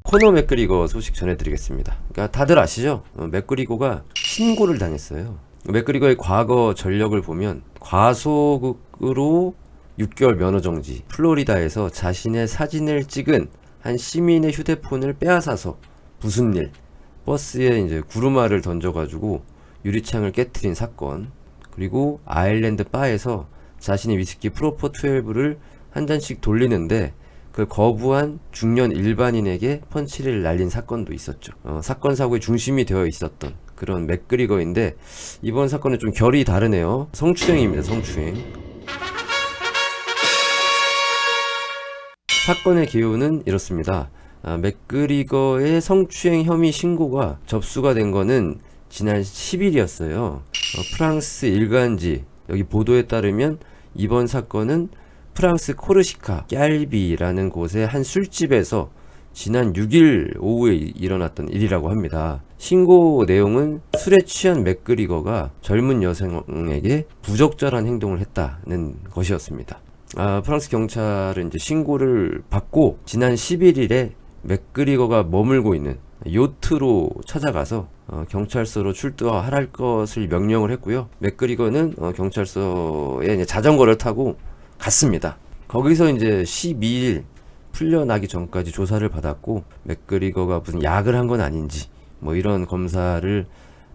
코너 맥그리거 소식 전해드리겠습니다. 그러니까 다들 아시죠? 맥그리거가 신고를 당했어요. 맥그리거의 과거 전력을 보면 과속으로 6개월 면허 정지, 플로리다에서 자신의 사진을 찍은 한 시민의 휴대폰을 빼앗아서 무슨 일, 버스에 이제 구루마를 던져가지고 유리창을 깨트린 사건, 그리고 아일랜드 바에서 자신의 위스키 프로포 12를 한 잔씩 돌리는데 그걸 거부한 중년 일반인에게 펀치를 날린 사건도 있었죠. 사건 사고의 중심이 되어 있었던 그런 맥그리거인데 이번 사건은 좀 결이 다르네요. 성추행입니다. 성추행. 사건의 기요는 이렇습니다. 맥그리거의 성추행 혐의 신고가 접수가 된 거는 지난 10일이었어요. 프랑스 일간지 여기 보도에 따르면 이번 사건은 프랑스 코르시카 꺄르비라는 곳의 한 술집에서 지난 6일 오후에 일어났던 일이라고 합니다. 신고 내용은 술에 취한 맥그리거가 젊은 여성에게 부적절한 행동을 했다는 것이었습니다. 프랑스 경찰은 이제 신고를 받고 지난 11일에 맥그리거가 머물고 있는 요트로 찾아가서 경찰서로 출두할 것을 명령을 했고요. 맥그리거는 경찰서에 이제 자전거를 타고 갔습니다. 거기서 이제 12일 풀려나기 전까지 조사를 받았고 맥그리거가 무슨 약을 한 건 아닌지 뭐 이런 검사를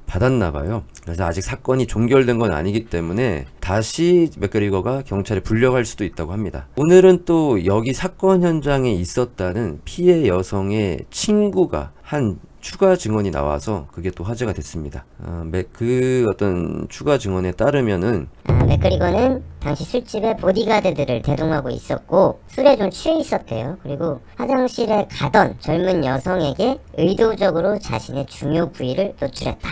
받았나봐요. 그래서 아직 사건이 종결된 건 아니기 때문에 다시 맥그리거가 경찰에 불려갈 수도 있다고 합니다. 오늘은 또 여기 사건 현장에 있었다는 피해 여성의 친구가 한 추가 증언이 나와서 그게 또 화제가 됐습니다. 그 어떤 추가 증언에 따르면은 맥그리거는 당시 술집에 보디가드들을 대동하고 있었고 술에 좀 취해 있었대요. 그리고 화장실에 가던 젊은 여성에게 의도적으로 자신의 중요 부위를 노출했다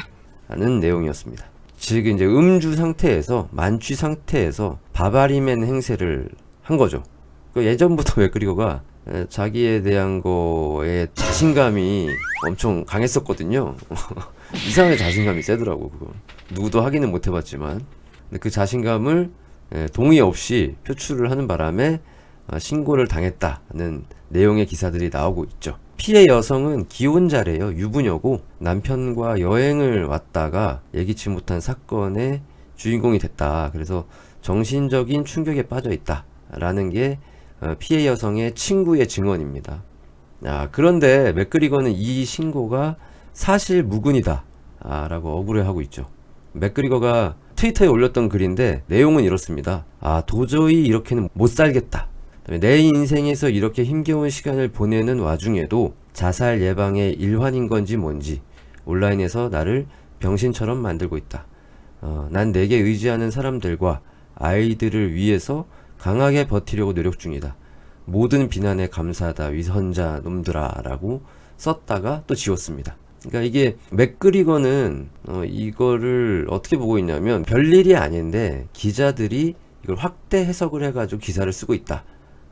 라는 내용이었습니다. 즉 이제 음주 상태에서 만취 상태에서 바바리맨 행세를 한 거죠. 예전부터 맥그리거가 자기에 대한 거에 자신감이 엄청 강했었거든요. 이상하게 자신감이 세더라고. 그거 누구도 확인은 못 해봤지만 근데 그 자신감을 동의 없이 표출을 하는 바람에 신고를 당했다는 내용의 기사들이 나오고 있죠. 피해 여성은 기혼자래요. 유부녀고 남편과 여행을 왔다가 예기치 못한 사건의 주인공이 됐다. 그래서 정신적인 충격에 빠져 있다 라는 게 피해 여성의 친구의 증언입니다. 그런데 맥그리거는 이 신고가 사실 무근이다 라고 억울해하고 있죠. 맥그리거가 트위터에 올렸던 글인데 내용은 이렇습니다. 도저히 이렇게는 못 살겠다. 내 인생에서 이렇게 힘겨운 시간을 보내는 와중에도 자살 예방의 일환인 건지 뭔지 온라인에서 나를 병신처럼 만들고 있다. 난 내게 의지하는 사람들과 아이들을 위해서 강하게 버티려고 노력 중이다. 모든 비난에 감사하다 위선자 놈들아 라고 썼다가 또 지웠습니다. 그러니까 이게 맥그리거는 이거를 어떻게 보고 있냐면 별일이 아닌데 기자들이 이걸 확대 해석을 해가지고 기사를 쓰고 있다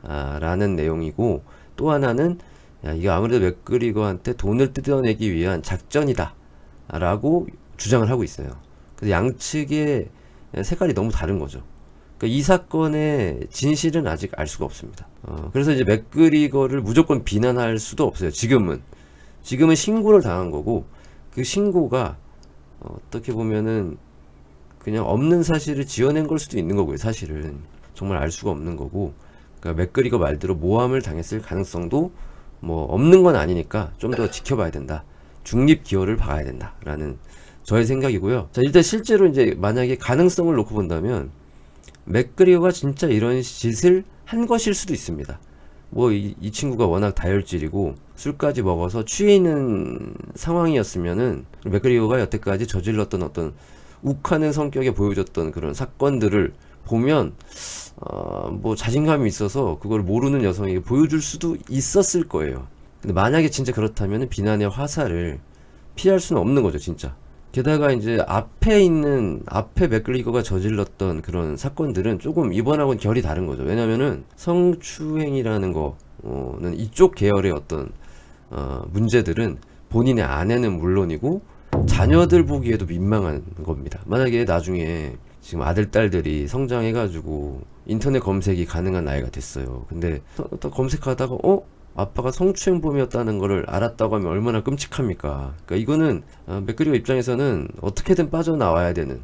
라는 내용이고, 또 하나는 이거 아무래도 맥그리거한테 돈을 뜯어내기 위한 작전이다 라고 주장을 하고 있어요. 그래서 양측의 색깔이 너무 다른 거죠. 그러니까 이 사건의 진실은 아직 알 수가 없습니다. 그래서 이제 맥그리거를 무조건 비난할 수도 없어요. 지금은 신고를 당한 거고, 그 신고가 어떻게 보면은 그냥 없는 사실을 지어낸 걸 수도 있는 거고요. 사실은 정말 알 수가 없는 거고, 그러니까 맥그리거 말대로 모함을 당했을 가능성도 뭐 없는 건 아니니까 좀 더 지켜봐야 된다. 중립 기호를 박아야 된다라는 저의 생각이고요. 자, 일단 실제로 이제 만약에 가능성을 놓고 본다면 맥그리거가 진짜 이런 짓을 한 것일 수도 있습니다. 뭐 이 친구가 워낙 다혈질이고 술까지 먹어서 취해 있는 상황이었으면은 맥그리거가 여태까지 저질렀던 어떤 욱하는 성격에 보여줬던 그런 사건들을 보면 뭐 자신감이 있어서 그걸 모르는 여성에게 보여줄 수도 있었을 거예요. 근데 만약에 진짜 그렇다면 비난의 화살을 피할 수는 없는 거죠, 진짜. 게다가 이제 앞에 맥그리거가 저질렀던 그런 사건들은 조금 이번하고는 결이 다른 거죠. 왜냐면은 성추행이라는 거는 이쪽 계열의 어떤 문제들은 본인의 아내는 물론이고 자녀들 보기에도 민망한 겁니다. 만약에 나중에 지금 아들, 딸들이 성장해가지고 인터넷 검색이 가능한 나이가 됐어요. 근데 또 검색하다가 아빠가 성추행범이었다는 거를 알았다고 하면 얼마나 끔찍합니까? 그러니까 이거는 맥그리거 입장에서는 어떻게든 빠져나와야 되는,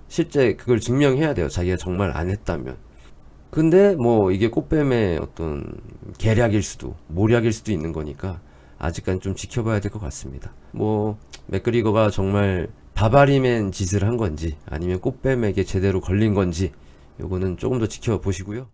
실제 그걸 증명해야 돼요. 자기가 정말 안 했다면. 근데 뭐 이게 꽃뱀의 어떤 계략일 수도, 모략일 수도 있는 거니까 아직까지 좀 지켜봐야 될 것 같습니다. 뭐 맥그리거가 정말 바바리맨 짓을 한 건지 아니면 꽃뱀에게 제대로 걸린 건지 요거는 조금 더 지켜보시고요.